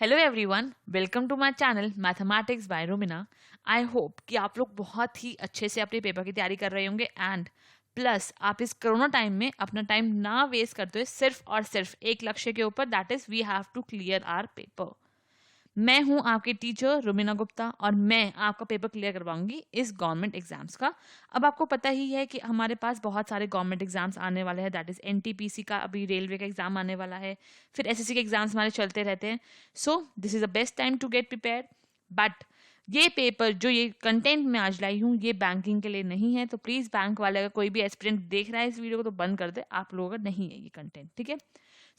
Hello everyone, welcome to my channel mathematics by Romina. I hope कि आप लोग बहुत ही अच्छे से अपने पेपर की तैयारी कर रहे होंगे एंड प्लस आप इस कोरोना टाइम में अपना टाइम ना वेस्ट करते हुए सिर्फ और सिर्फ एक लक्ष्य के ऊपर, that is we have to clear our paper. मैं हूं आपकी टीचर रुमिना गुप्ता और मैं आपका पेपर क्लियर करवाऊंगी इस गवर्नमेंट एग्जाम्स का। अब आपको पता ही है कि हमारे पास बहुत सारे गवर्नमेंट एग्जाम्स आने वाले हैं, दैट इज एनटीपीसी का, अभी रेलवे का एग्जाम आने वाला है, फिर एसएससी के एग्जाम्स हमारे चलते रहते हैं। So this is the best time to get prepare. But ये पेपर जो ये कंटेंट मैं आज लाई हूँ ये बैंकिंग के लिए नहीं है, तो प्लीज बैंक वाले अगर कोई भी एस्पिरेंट देख रहा है इस वीडियो को तो बंद कर दे, आप लोगों का नहीं है ये कंटेंट, ठीक है।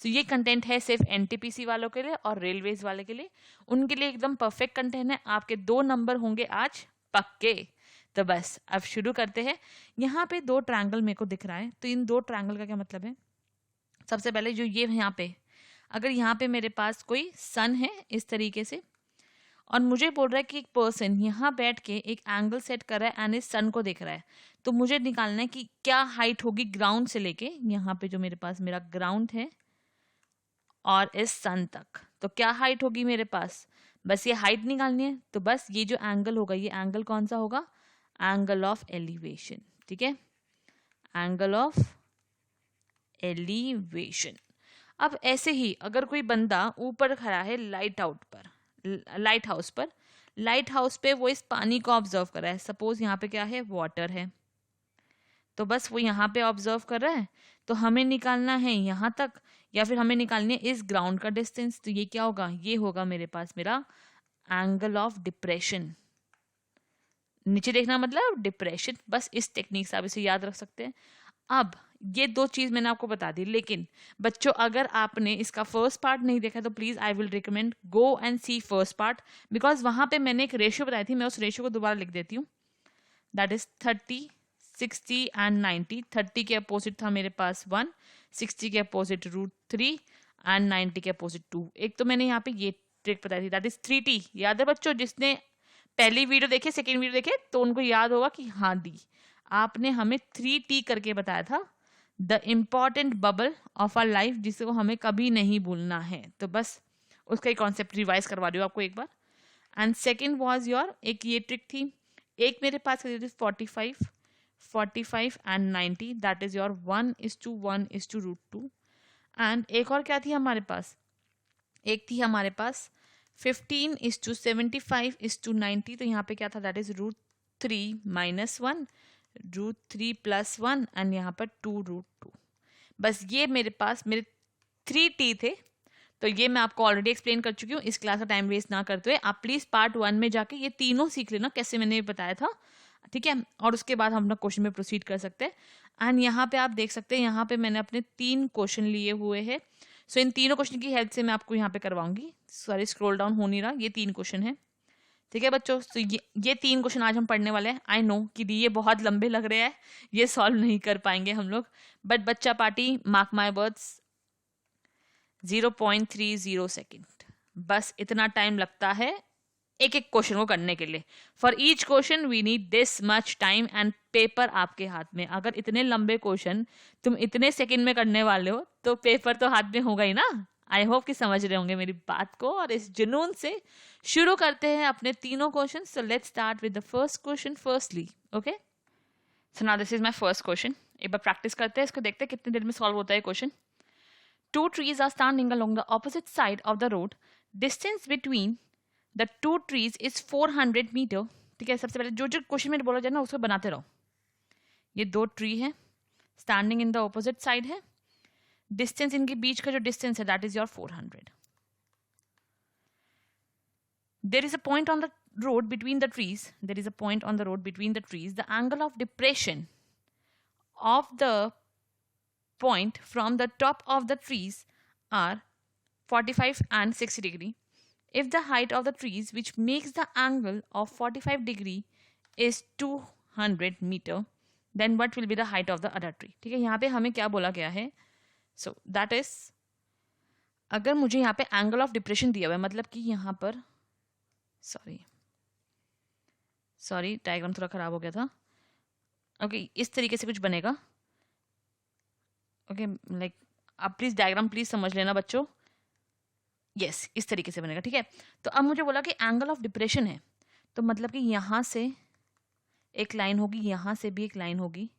सो ये कंटेंट है सिर्फ एनटीपीसी वालों के लिए और रेलवेज वाले के लिए, उनके लिए एकदम परफेक्ट कंटेंट है। आपके 2 नंबर होंगे आज पक्के। तो बस अब शुरू करते हैं। यहाँ पे 2 ट्रायंगल मेरे को दिख रहा है, तो इन 2 ट्रायंगल का क्या मतलब है। सबसे पहले जो ये यहाँ पे, अगर यहाँ पे मेरे पास कोई सन है इस तरीके से और मुझे बोल रहा है कि एक पर्सन यहाँ बैठ के एक एंगल सेट कर रहा है एंड इस सन को देख रहा है, तो मुझे निकालना है कि क्या हाइट होगी ग्राउंड से लेके यहाँ पे जो मेरे पास मेरा ग्राउंड है और इस सन तक, तो क्या हाइट होगी मेरे पास। बस ये हाइट निकालनी है, तो बस ये जो एंगल होगा ये एंगल कौन सा होगा, एंगल ऑफ एलिवेशन, ठीक है, एंगल ऑफ एलिवेशन। अब ऐसे ही अगर कोई बंदा ऊपर खड़ा है लाइट हाउस पर, लाइट हाउस पे वो इस पानी को ऑब्जर्व कर रहा है, सपोज यहाँ पे क्या है, वाटर है, तो बस वो यहाँ पे ऑब्जर्व कर रहा है, तो हमें निकालना है यहाँ तक या फिर हमें निकालनी है इस ग्राउंड का डिस्टेंस, तो ये क्या होगा, ये होगा मेरे पास मेरा एंगल ऑफ डिप्रेशन। नीचे देखना मतलब डिप्रेशन, बस इस टेक्निक से आप इसे याद रख सकते हैं। अब ये 2 चीज मैंने आपको बता दी, लेकिन बच्चों अगर आपने इसका फर्स्ट पार्ट नहीं देखा तो please I will recommend go and see first part, because वहां पे मैंने एक रेशियो बताई थी, मैं उस रेशियो को दोबारा लिख देती हूँ। That is 30, 60 and 90। 30 के अपोजिट था मेरे पास 1, 60 के अपोजिट √3 एंड 90 के अपोजिट 2। एक तो मैंने यहाँ पे ये ट्रिक बताई थी, दैट इज 3T। याद है बच्चों, जिसने पहली वीडियो देखे सेकेंड वीडियो देखे तो उनको याद होगा कि हाँ दी आपने हमें 3T करके बताया था, the important bubble of our life, जिसको हमें कभी नहीं भूलना है। तो बस उसका ही कॉन्सेप्ट रिवाइज करवा रही हूँ आपको एक बार। एंड सेकेंड वॉज योर, एक ये ट्रिक थी, एक मेरे पास 45 and 90, that is your 1:1:√2। And एक और क्या थी हमारे पास, एक थी हमारे पास 15:75:90, तो यहाँ पे क्या था, दैट इज √3 -1, √3 +1 एंड यहाँ पर 2√2। बस ये मेरे पास मेरे 3T थे, तो ये मैं आपको ऑलरेडी एक्सप्लेन कर चुकी हूँ, इस क्लास का टाइम वेस्ट ना करते हुए आप प्लीज पार्ट 1 में जाके ये तीनों सीख लेना कैसे मैंने बताया था, ठीक है। और उसके बाद हम लोग क्वेश्चन में प्रोसीड कर सकते हैं। एंड यहाँ पे आप देख सकते हैं, यहाँ पे मैंने अपने 3 क्वेश्चन लिए हुए हैं। सो इन तीनों क्वेश्चन की हेल्प से मैं आपको यहाँ पे करवाऊंगी। सॉरी स्क्रॉल डाउन हो नहीं रहा, ये 3 क्वेश्चन है, ठीक है बच्चों। तो ये 3 क्वेश्चन आज हम पढ़ने वाले हैं। आई नो कि ये बहुत लंबे लग रहे हैं, ये सॉल्व नहीं कर पाएंगे हम लोग, बट बच्चा party mark my words 0.30 second, बस इतना टाइम लगता है एक एक क्वेश्चन को करने के लिए। For each question we need this much time and paper आपके हाथ में। अगर इतने लंबे क्वेश्चन तुम इतने सेकंड में करने वाले हो तो पेपर तो हाथ में होगा ही ना। आई होप कि समझ रहे होंगे मेरी बात को, और इस जुनून से शुरू करते हैं अपने तीनों question. So let's start with the first question firstly. Okay, so now this is my first question. एक बार प्रैक्टिस करते हैं इसको, देखते हैं कितनी देर में सॉल्व होता है question. Two trees are standing along the opposite side of the road. Distance between the two trees is 400 metre. ठीक है, सबसे पहले जो जो क्वेश्चन में बोला जाए ना उसको बनाते रहो। ये 2 ट्री है, standing in the opposite side है, डिस्टेंस इनके बीच का जो डिस्टेंस है that is your 400। There is a point on the road between the trees, there is a point on the road between the trees, the angle of depression of the point from the top of the trees are 45 and 60 degree. If the height of the trees which makes the angle of 45 degree is 200 meter, then what will be the height of the other tree? ठीक है, यहाँ पे हमें क्या बोला गया है, so that is, अगर मुझे यहाँ पे एंगल ऑफ डिप्रेशन दिया हुआ है, मतलब कि यहाँ पर सॉरी डायग्राम थोड़ा खराब हो गया था। ओके इस तरीके से कुछ बनेगा। ओके लाइक आप प्लीज डायग्राम प्लीज समझ लेना बच्चों। यस, इस तरीके से बनेगा, ठीक है। तो अब मुझे बोला कि एंगल ऑफ डिप्रेशन है, तो मतलब कि यहाँ से एक लाइन होगी, यहाँ से भी एक लाइन होगी।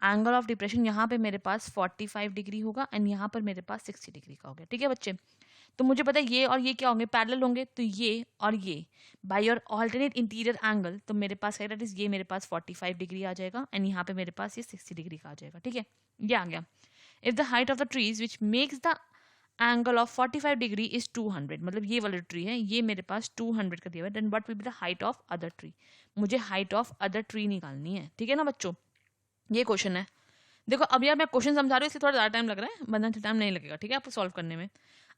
एंगल ऑफ डिप्रेशन यहाँ पे मेरे पास 45 डिग्री होगा एंड यहाँ पर मेरे पास 60 डिग्री का हो गया, ठीक है बच्चे। तो मुझे पता है ये और ये क्या होंगे, पैरेलल होंगे, तो ये और ये by your alternate interior angle, तो मेरे पास क्या है, ये मेरे पास 45 डिग्री आ जाएगा एंड यहाँ पे मेरे पास ये 60 डिग्री का आ जाएगा, ठीक है। ये आ गया। If the height of the trees which makes the angle of 45 degree is 200, मतलब ये वाला ट्री है, ये मेरे पास 200 का दिया हुआ है, then what will be the height of other tree. मुझे हाइट ऑफ अदर ट्री निकालनी है, ठीक है ना बच्चों। ये क्वेश्चन है। देखो अब यार मैं क्वेश्चन समझा रही हूँ इसलिए थोड़ा ज़्यादा टाइम लग रहा है, वरना टाइम नहीं लगेगा, ठीक है, आपको सॉल्व करने में।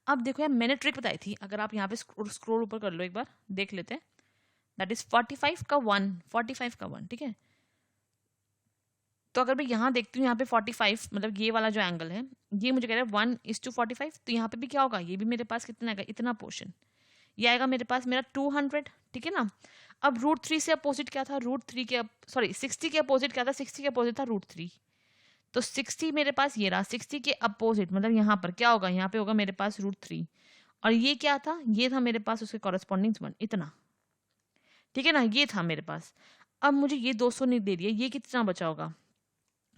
अब देखो यार मैंने ट्रिक बताई थी, अगर आप यहाँ पे स्क्रॉल ऊपर कर लो एक बार, देख लेते हैं। दैट इज 45 का 1, 45 का 1, ठीक है। तो अगर मैं यहाँ देखती हूँ, यहाँ पे 45 मतलब ये वाला जो एंगल है, ये मुझे कह रहा है 1:45, तो यहाँ पे भी क्या होगा, ये भी मेरे पास कितना आएगा, इतना पोर्शन, ये आएगा मेरे पास मेरा 200, ठीक है ना। अब √3 से अपोजिट क्या था, √3 के सॉरी 60 के अपोजिट क्या था, 60 के अपोजिट था √3, तो 60 मेरे पास ये रहा, 60 के अपोजिट मतलब यहाँ पर क्या होगा, यहाँ पे होगा मेरे पास √3, और ये क्या था, ये था मेरे पास उसके कॉरेस्पॉन्डिंग 1, इतना, ठीक है ना, ये था मेरे पास। अब मुझे ये 200 नहीं दे दिया, ये कितना बचा होगा,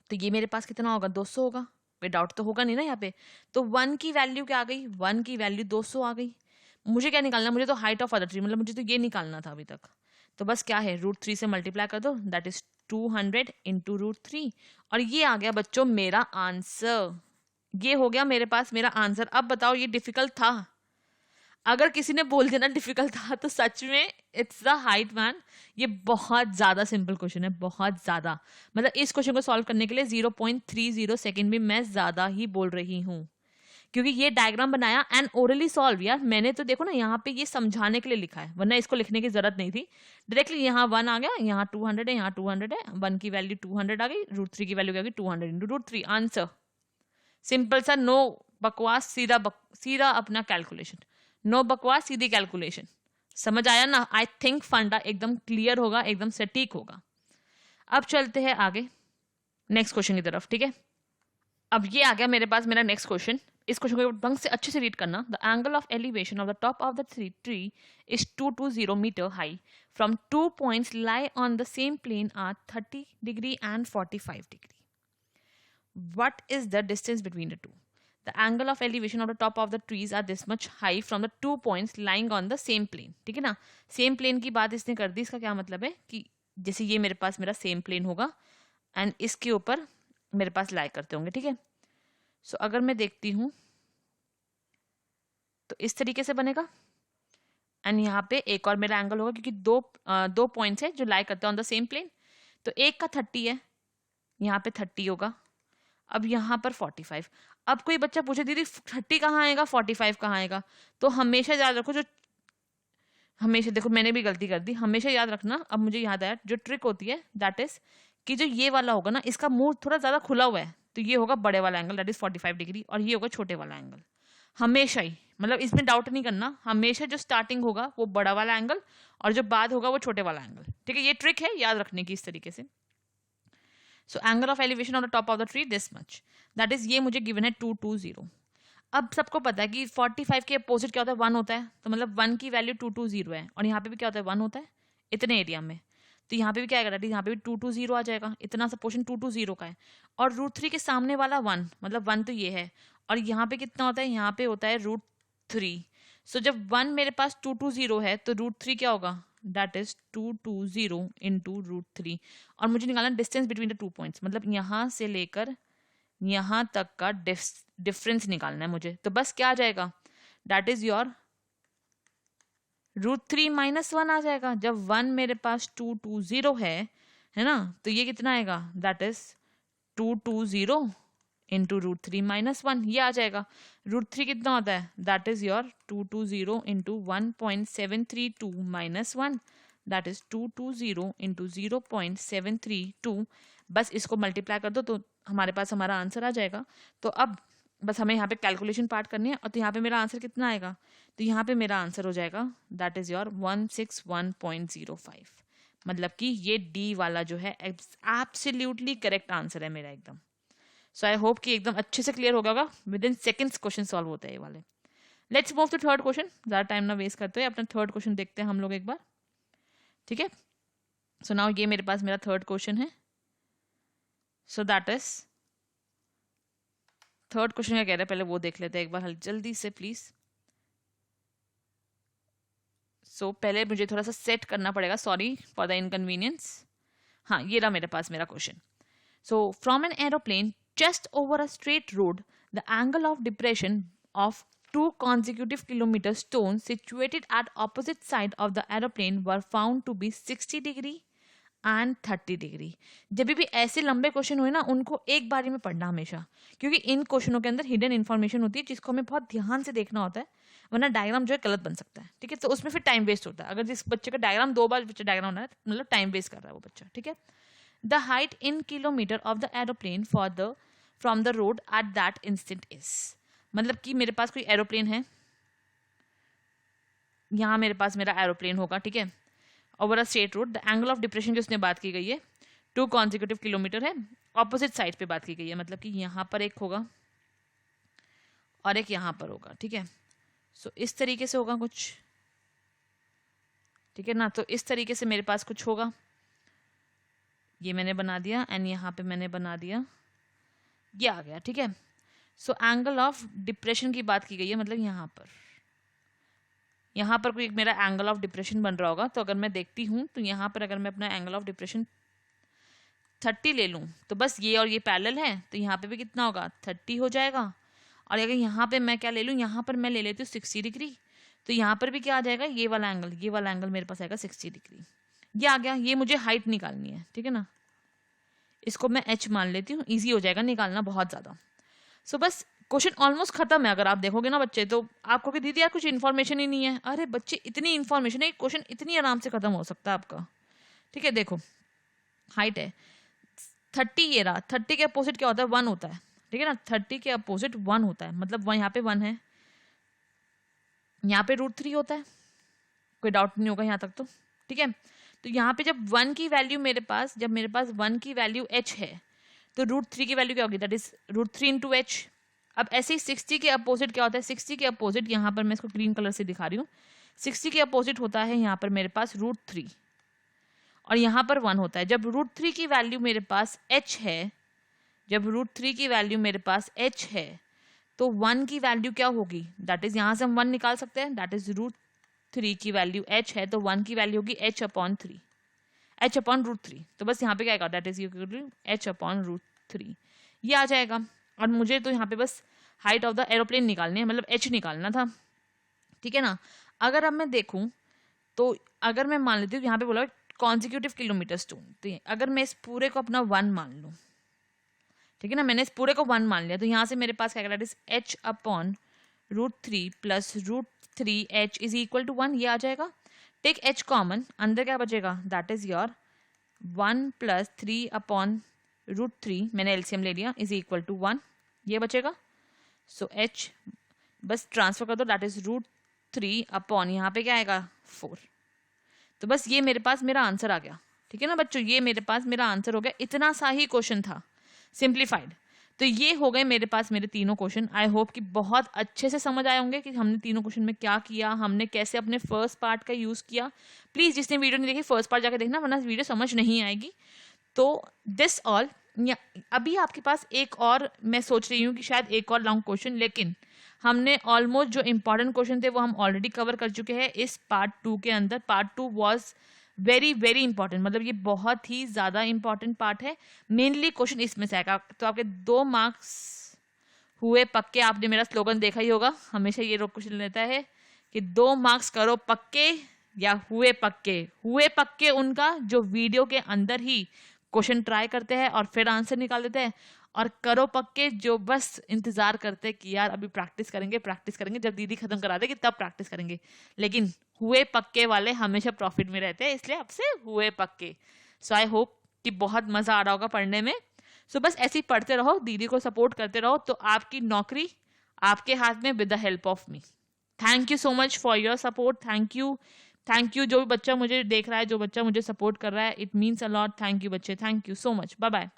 तो ये मेरे पास कितना होगा, 200 होगा, कोई डाउट तो होगा नहीं ना यहाँ पे। तो 1 की वैल्यू क्या आ गई, 1 की वैल्यू 200 आ गई। मुझे क्या निकालना, मुझे तो हाइट ऑफ अदर ट्री, मतलब मुझे तो ये निकालना था अभी तक। तो बस क्या है, √3 से मल्टीप्लाई कर दो, दैट इज 200 इंटू √3, और ये आ गया बच्चों मेरा आंसर। ये हो गया मेरे पास मेरा आंसर। अब बताओ ये डिफिकल्ट था? अगर किसी ने बोल देना डिफिकल्ट था तो सच में इट्स द हाइट मैन। ये बहुत ज्यादा सिंपल क्वेश्चन है, बहुत ज्यादा, मतलब इस क्वेश्चन को सॉल्व करने के लिए 0.30 सेकंड भी मैं ज्यादा ही बोल रही हूँ, क्योंकि ये डायग्राम बनाया एंड ओरली सॉल्व। यार मैंने तो देखो ना यहाँ पे ये समझाने के लिए लिखा है, वरना इसको लिखने की जरूरत नहीं थी। डायरेक्टली यहाँ 1 आ गया, यहाँ 200 है, यहाँ 200 है, 1 की वैल्यू 200 आ गई, √3 की वैल्यू क्या गई 200 इंटू √3, आंसर। सिंपल सा, नो बकवास, सीधा अपना कैलकुलेशन, नो बकवास सीधी कैलकुलेशन। समझ आया ना? आई थिंक फंडा एकदम क्लियर होगा, एकदम सटीक होगा। अब चलते हैं आगे नेक्स्ट क्वेश्चन की तरफ, ठीक है। अब ये आ गया मेरे पास मेरा नेक्स्ट क्वेश्चन। इस क्वेश्चन को ढंग से अच्छे से रीड करना। The angle of elevation of the top of the tree is 220 metre high from 2 points lie on the same plane are 30 degree and 45 degree. What is the distance between the two? The angle of elevation of the top of the trees are this much high from the 2 points lying on the same plane. ठीक है ना, same plane की बात इसने कर दी। इसका क्या मतलब है कि जैसे ये मेरे पास मेरा सेम प्लेन होगा एंड इसके ऊपर मेरे पास लाई करते होंगे, ठीक है। सो अगर मैं देखती हूँ तो इस तरीके से बनेगा एंड यहाँ पे एक और मेरा एंगल होगा, क्योंकि दो पॉइंट्स है जो लाई करते हैं ऑन द सेम प्लेन। तो एक का 30 है, यहाँ पे 30 होगा, अब यहाँ पर 45। अब कोई बच्चा पूछे दीदी 30 कहाँ आएगा 45 कहाँ आएगा, तो हमेशा याद रखो, जो हमेशा देखो मैंने भी गलती कर दी, हमेशा याद रखना। अब मुझे याद आया जो ट्रिक होती है दैट इज कि जो ये वाला होगा ना, इसका मुंह थोड़ा ज्यादा खुला हुआ है, तो ये होगा बड़े वाला एंगल दैट इज 45 डिग्री, और ये होगा छोटे वाला एंगल। हमेशा ही, मतलब इसमें डाउट नहीं करना, हमेशा जो स्टार्टिंग होगा वो बड़ा वाला एंगल और जो बाद होगा वो छोटे वाला एंगल, ठीक है। ये ट्रिक है याद रखने की इस तरीके से। So angle of elevation on the top of the tree this much, that is ये मुझे गिवन है 220। अब सबको पता है कि 45 के अपोजिट क्या होता है 1 होता है, तो मतलब 1 की वैल्यू 220 है, और यहाँ पे भी क्या होता है 1 होता है इतने एरिया में, तो यहाँ पे भी क्या आएगा, यहाँ पे भी 220 आ जाएगा, इतना सा पोर्शन 220 का है। और √3 के सामने वाला 1, मतलब 1 तो ये है, और यहाँ पे कितना होता है, यहाँ पे होता है √3। सो जब 1 मेरे पास 220 है तो √3 क्या होगा, दैट इज 220 इंटू √3। और मुझे निकालना डिस्टेंस बिटवीन द 2 पॉइंट्स, मतलब यहाँ से लेकर यहाँ तक का डिफरेंस निकालना है मुझे। तो बस क्या आ जाएगा, दैट इज योर √3 -1 आ जाएगा। जब 1 मेरे पास 220 है ना, तो ये कितना आएगा, दैट इज 220 इंटू √3 -1, ये आ जाएगा। √3 कितना होता है, that is your 220 into 1.732 -1, that is 220 into 0.732। बस इसको मल्टीप्लाई कर दो तो हमारे पास हमारा आंसर आ जाएगा। तो अब बस हमें यहाँ पे कैलकुलेशन पार्ट करनी है, और तो यहाँ पे मेरा आंसर कितना आएगा, तो यहाँ पे मेरा आंसर हो जाएगा दैट इज योर 161.05, मतलब कि ये डी वाला जो है एब्सोल्युटली करेक्ट आंसर है मेरा एकदम। सो आई होप कि एकदम अच्छे से क्लियर हो गया होगा। Within seconds question solve होते हैं ये वाले। Let's move to third question, ज़्यादा टाइम ना वेस्ट करते हुए अपना थर्ड क्वेश्चन देखते हैं हम लोग एक बार, ठीक है। सो नाउ ये मेरे पास मेरा थर्ड क्वेश्चन है। So that is third question क्या कह रहा है, पहले वो देख लेते हैं एक बार जल्दी से प्लीज। सो पहले मुझे थोड़ा सा सेट करना पड़ेगा, सॉरी फॉर द इनकन्वीनियंस। हाँ, ये रहा मेरे पास मेरा question. So from an aeroplane just over a straight road, the angle of depression of two consecutive kilometer stones situated at opposite side of the aeroplane were found to be 60 degree and 30 degree. जब भी ऐसे लंबे question हुए ना, उनको एक बारी में पढ़ना हमेशा, क्योंकि इन क्वेश्चनों के अंदर हिडन इन्फॉर्मेशन होती है जिसको हमें बहुत ध्यान से देखना होता है, वरना डायग्राम जो है गलत बन सकता है, ठीक है। तो उसमें फिर टाइम वेस्ट होता है। अगर जिस बच्चे का डायग्राम 2 बार बच्चा डायग्राम होना है, मतलब टाइम वेस्ट कर रहा है वो बच्चा, ठीक है। The height in kilometre of the aeroplane for the from the road at that instant is, मतलब कि मेरे पास कोई एरोप्लेन है, यहाँ मेरे पास मेरा एरोप्लेन होगा, ठीक है, over a straight road. The angle of depression की उसने बात की गई है 2 कॉन्जिक्यूटिव किलोमीटर है, ऑपोजिट साइड पे बात की गई है, मतलब कि यहाँ पर एक होगा और एक यहाँ पर होगा, ठीक है। सो इस तरीके से होगा कुछ, ठीक है ना। तो इस तरीके से मेरे पास कुछ होगा, ये मैंने बना दिया एंड यहाँ पे मैंने बना दिया, ये आ गया, ठीक है। सो एंगल ऑफ डिप्रेशन की बात की गई है, मतलब यहाँ पर कोई मेरा एंगल ऑफ डिप्रेशन बन रहा होगा। तो अगर मैं देखती हूँ तो यहाँ पर अगर मैं अपना एंगल ऑफ डिप्रेशन 30 ले लूँ तो बस ये और ये पैरेलल है, तो यहाँ पे भी कितना होगा 30 हो जाएगा। और अगर यहाँ पे मैं क्या ले लूँ, यहाँ पर मैं ले लेती हूँ 60 डिग्री, तो यहाँ पर भी क्या आ जाएगा, ये वाला एंगल मेरे पास आएगा 60 डिग्री। ये आ गया, ये मुझे हाइट निकालनी है, ठीक है ना। इसको मैं h मान लेती हूँ, ईजी हो जाएगा निकालना बहुत ज़्यादा। सो बस क्वेश्चन ऑलमोस्ट खत्म है। अगर आप देखोगे ना बच्चे, तो आपको कि दीदी यार कुछ इन्फॉर्मेशन ही नहीं है, अरे बच्चे इतनी इन्फॉर्मेशन है, क्वेश्चन इतनी आराम से खत्म हो सकता है आपका, ठीक है। देखो हाइट है 30, ये रहा 30 के अपोजिट क्या होता है 1 होता है, ठीक है ना। 30 के अपोजिट 1 होता है, मतलब वह यहाँ पे 1 है, यहाँ पे √3 होता है, कोई डाउट नहीं होगा यहाँ तक तो, ठीक है। तो यहाँ पे जब 1 की वैल्यू मेरे पास 1 की वैल्यू h है, तो √3 की वैल्यू क्या होगी, दैट इज √3 इंटू h। अब ऐसे ही 60 के अपोजिट क्या होता है, 60 के अपोजिट यहाँ पर मैं इसको ग्रीन कलर से दिखा रही हूँ, 60 के अपोजिट होता है यहाँ पर मेरे पास √3 और यहाँ पर 1 होता है। जब √3 की वैल्यू मेरे पास h है, जब √3 की वैल्यू मेरे पास h है, तो 1 की वैल्यू क्या होगी, दैट इज यहाँ से हम 1 निकाल सकते हैं, दैट इज √3 की वैल्यू h है, तो 1 की वैल्यू होगी h/3, h/√3। तो बस यहाँ पे क्या आएगा, दैट इज h/√3, ये आ जाएगा। और मुझे तो यहाँ पे बस हाइट ऑफ द एरोप्लेन निकालनी है, मतलब h निकालना था, ठीक है ना। अगर अब मैं देखूँ तो अगर मैं मान लेती हूँ यहाँ पे बोला कॉन्जिक्यूटिव किलोमीटर टू, तो अगर मैं इस पूरे को अपना 1 मान लूँ, ठीक है ना, मैंने इस पूरे को 1 मान लिया, तो यहाँ से मेरे पास क्या that is h/√3 plus √3h is equal to 1, ये आ जाएगा। टेक h कॉमन, अंदर क्या बचेगा, दैट इज योर 1 प्लस 3/√3, मैंने एलसीएम ले लिया, इज इक्वल टू 1, ये बचेगा। सो h बस ट्रांसफर कर दो, दैट इज √3 यहाँ पे क्या आएगा 4। तो बस ये मेरे पास मेरा आंसर आ गया, ठीक है ना बच्चों, ये मेरे पास मेरा आंसर हो गया। इतना सा ही क्वेश्चन था, सिंप्लीफाइड। तो ये हो गए मेरे पास मेरे तीनों क्वेश्चन। आई होप कि बहुत अच्छे से समझ आए होंगे कि हमने तीनों क्वेश्चन में क्या किया, हमने कैसे अपने फर्स्ट पार्ट का यूज़ किया। प्लीज़ जिसने वीडियो नहीं देखी फर्स्ट पार्ट जाकर देखना, वरना वीडियो समझ नहीं आएगी। तो दिस ऑल, अभी आपके पास एक और मैं सोच रही हूँ कि शायद एक और लॉन्ग क्वेश्चन, लेकिन हमने ऑलमोस्ट जो इंपॉर्टेंट क्वेश्चन थे वो हम ऑलरेडी कवर कर चुके हैं इस पार्ट 2 के अंदर। Part 2 was very very important, मतलब ये बहुत ही ज़्यादा इंपॉर्टेंट पार्ट है। मेनली क्वेश्चन इसमें से आएगा, तो आपके 2 मार्क्स हुए पक्के। आपने मेरा स्लोगन देखा ही होगा, हमेशा ये क्वेश्चन लेता है कि 2 मार्क्स करो पक्के या हुए पक्के। हुए पक्के उनका जो वीडियो के अंदर ही क्वेश्चन ट्राई करते हैं और फिर आंसर निकाल देते हैं, और करो पक्के जो बस इंतजार करते हैं कि यार अभी प्रैक्टिस करेंगे, जब दीदी खत्म करा देगी तब प्रैक्टिस करेंगे। लेकिन हुए पक्के वाले हमेशा प्रॉफिट में रहते हैं, इसलिए आपसे हुए पक्के। सो आई होप कि बहुत मजा आ रहा होगा पढ़ने में। सो बस ऐसे ही पढ़ते रहो, दीदी को सपोर्ट करते रहो, तो आपकी नौकरी आपके हाथ में with the help of me. Thank you so much for your support. Thank you जो भी बच्चा मुझे देख रहा है, जो बच्चा मुझे सपोर्ट कर रहा है, it means a lot. Thank you बच्चे, thank you so much, bye bye.